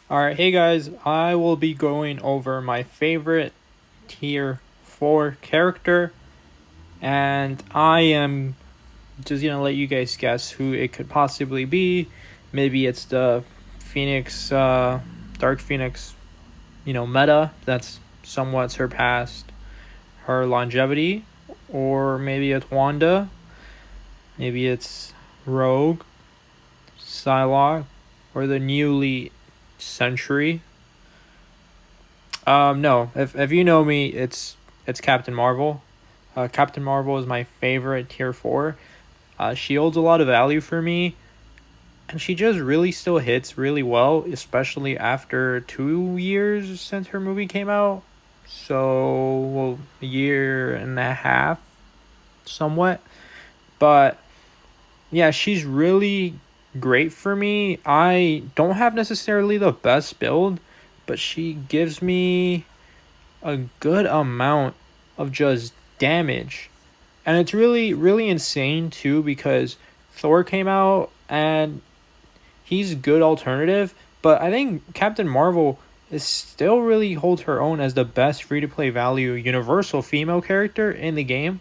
Alright, hey guys, I will be going over my favorite tier 4 character, and I am just gonna let you guys guess who it could possibly be. Maybe it's the Phoenix, Dark Phoenix, meta that's somewhat surpassed her longevity, or maybe it's Wanda, maybe it's Rogue, Psylocke, or the newly Sentry. No. If you know me, it's Captain Marvel. Captain Marvel is my favorite tier 4. She holds a lot of value for me, and she just really still hits really well, especially after 2 years since her movie came out. So, well, a year and a half, somewhat. But yeah, she's really great for me. I don't have necessarily the best build, but she gives me a good amount of just damage. And it's really, really insane too because Thor came out and he's a good alternative, but I think Captain Marvel is still really holds her own as the best free to play value universal female character in the game.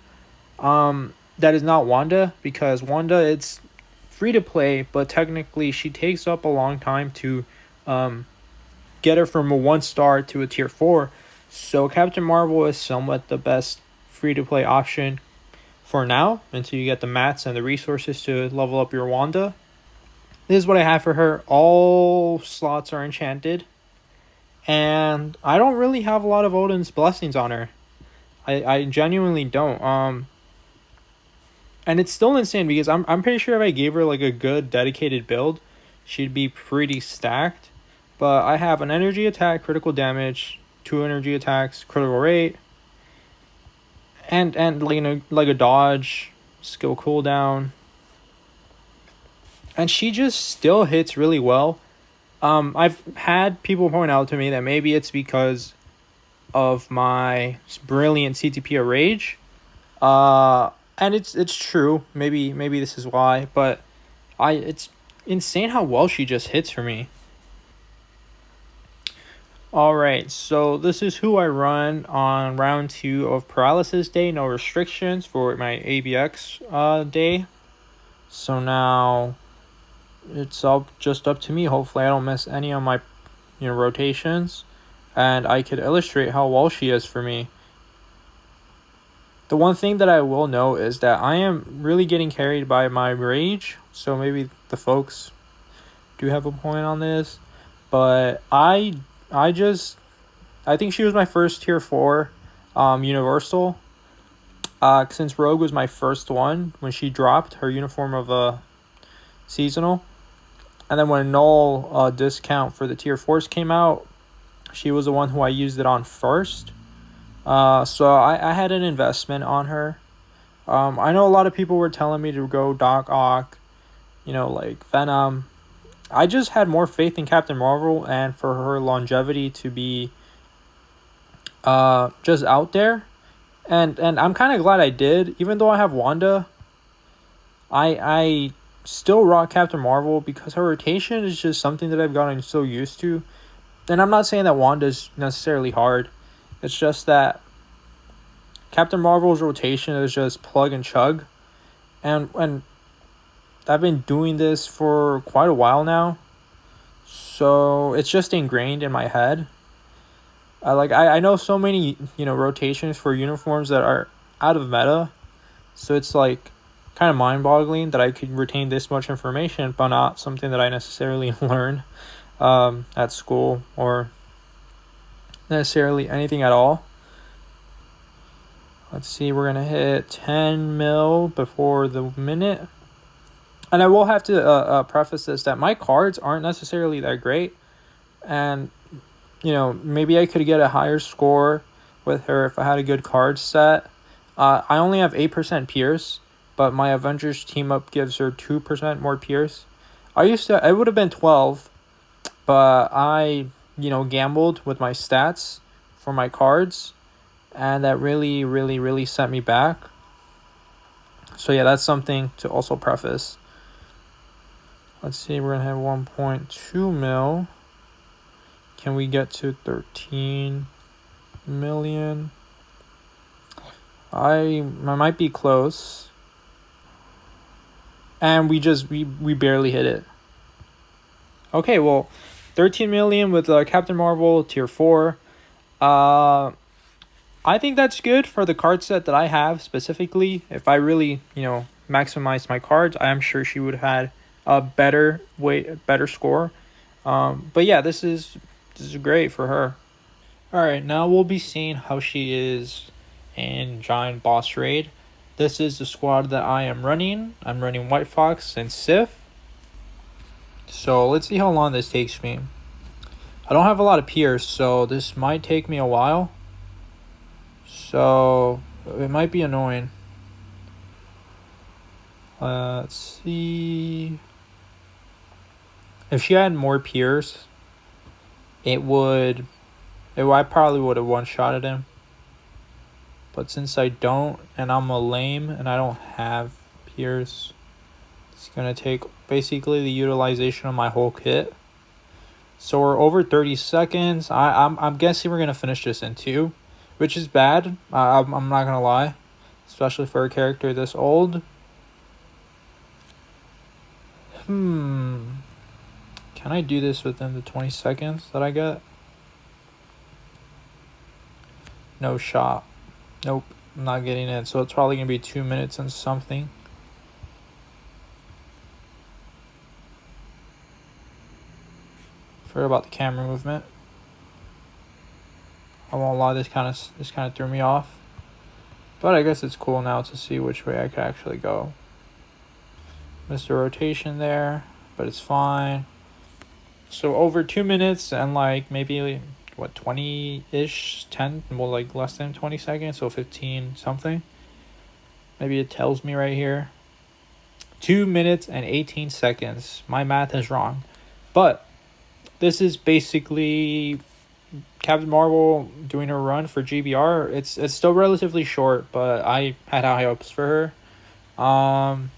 That is not Wanda, because Wanda, it's free to play, but technically she takes up a long time to get her from a 1 star to a tier 4. So Captain Marvel is somewhat the best free to play option for now until you get the mats and the resources to level up your Wanda. This is what I have for her. All slots are enchanted, and I don't really have a lot of Odin's blessings on her. I genuinely don't. And it's still insane because I'm pretty sure if I gave her like a good dedicated build, she'd be pretty stacked. But I have an energy attack, critical damage, 2 energy attacks, critical rate, and like a dodge, skill cooldown, and she just still hits really well. I've had people point out to me that maybe it's because of my brilliant CTP of rage, and it's true. Maybe this is why, but it's insane how well she just hits for me. Alright, so this is who I run on round 2 of Paralysis Day. No restrictions for my ABX day. So now it's all just up to me. Hopefully I don't miss any of my rotations. And I could illustrate how well she is for me. The one thing that I will know is that I am really getting carried by my rage. So maybe the folks do have a point on this. But I think she was my first tier 4 universal. Since Rogue was my first one when she dropped her uniform of a seasonal. And then when Null discount for the tier 4s came out, she was the one who I used it on first. So I had an investment on her. I know a lot of people were telling me to go Doc Ock, like Venom. I just had more faith in Captain Marvel and for her longevity to be just out there. And I'm kind of glad I did. Even though I have Wanda, I still rock Captain Marvel because her rotation is just something that I've gotten so used to. And I'm not saying that Wanda's necessarily hard. It's just that Captain Marvel's rotation is just plug and chug. And I've been doing this for quite a while now. So it's just ingrained in my head. I know so many, rotations for uniforms that are out of meta. So it's like kind of mind-boggling that I could retain this much information, but not something that I necessarily learn at school or necessarily anything at all. Let's see, we're going to hit 10 mil before the minute. And I will have to preface this that my cards aren't necessarily that great. And, maybe I could get a higher score with her if I had a good card set. I only have 8% Pierce, but my Avengers team up gives her 2% more Pierce. I would have been 12, but I, gambled with my stats for my cards. And that really, really, really set me back. So yeah, that's something to also preface. Let's see, we're going to have 1.2 mil. Can we get to 13 million? I might be close. And we barely hit it. Okay, well, 13 million with Captain Marvel tier 4. I think that's good for the card set that I have specifically. If I really, maximize my cards, I am sure she would have had a better score. But yeah, this is great for her. All right, now we'll be seeing how she is in Giant Boss Raid. This is the squad that I am running. I'm running White Fox and Sif. So let's see how long this takes me. I don't have a lot of peers, so this might take me a while. So it might be annoying. Let's see. If she had more peers, I probably would have one-shotted him. But since I don't, and I'm a lame, and I don't have peers, it's going to take basically the utilization of my whole kit. So we're over 30 seconds. I'm guessing we're going to finish this in 2, which is bad. I'm not going to lie, especially for a character this old. Can I do this within the 20 seconds that I get? No shot. Nope, I'm not getting it. So it's probably going to be 2 minutes and something. Forget about the camera movement. I won't lie, this kind of threw me off. But I guess it's cool now to see which way I could actually go. Missed the rotation there, but it's fine. So over 2 minutes and maybe 20-ish, 10, well, less than 20 seconds, so 15 something. Maybe it tells me right here. 2 minutes and 18 seconds. My math is wrong. But this is basically Captain Marvel doing her run for GBR. It's still relatively short, but I had high hopes for her.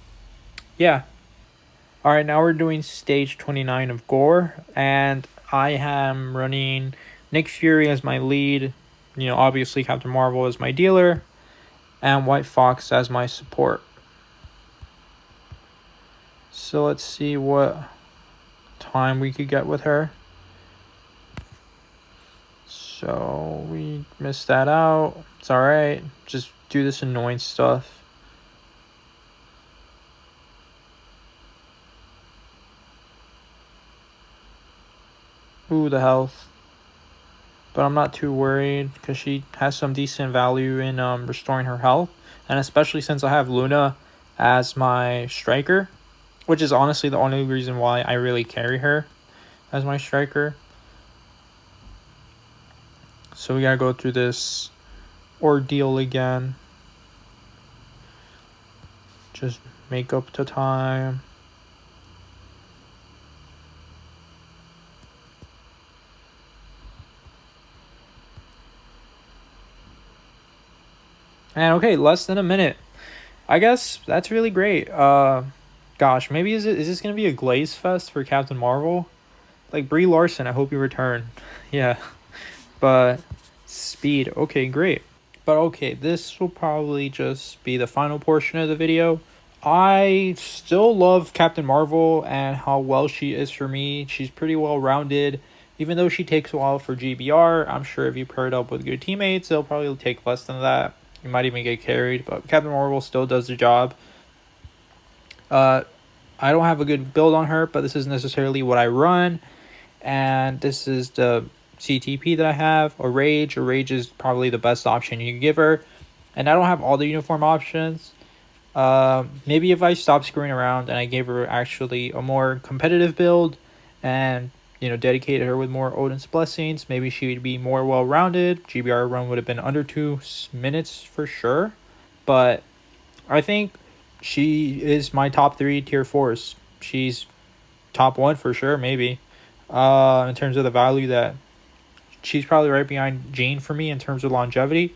Yeah. All right, now we're doing stage 29 of Gore, and I am running Nick Fury as my lead. Obviously Captain Marvel as my dealer, and White Fox as my support. So let's see what time we could get with her. So we missed that out. It's all right. Just do this annoying stuff. Ooh, the health. But I'm not too worried because she has some decent value in restoring her health. And especially since I have Luna as my striker, which is honestly the only reason why I really carry her as my striker. So we gotta go through this ordeal again. Just make up the time. And okay, less than a minute. I guess that's really great. Gosh, maybe is this gonna be a glaze fest for Captain Marvel? Brie Larson, I hope you return. Yeah. But speed, okay, great. But okay, this will probably just be the final portion of the video. I still love Captain Marvel and how well she is for me. She's pretty well rounded. Even though she takes a while for GBR, I'm sure if you paired up with good teammates, it'll probably take less than that. You might even get carried, but Captain Marvel still does the job. I don't have a good build on her, but this is necessarily what I run. And this is the CTP that I have. A Rage is probably the best option you can give her. And I don't have all the uniform options. Maybe if I stopped screwing around and I gave her actually a more competitive build and dedicated her with more Odin's Blessings, maybe she would be more well-rounded. GBR Run would have been under 2 minutes for sure. But I think she is my top 3 tier 4s. She's top 1 for sure, maybe. In terms of the value, that she's probably right behind Jean for me in terms of longevity.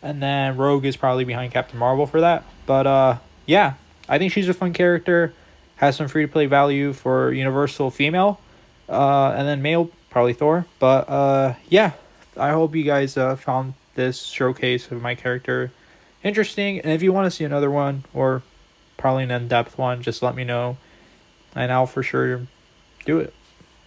And then Rogue is probably behind Captain Marvel for that. But yeah, I think she's a fun character. Has some free-to-play value for universal female. And then male probably Thor. But yeah, I hope you guys found this showcase of my character interesting. And if you want to see another one, or probably an in-depth one, just let me know, and I'll for sure do it.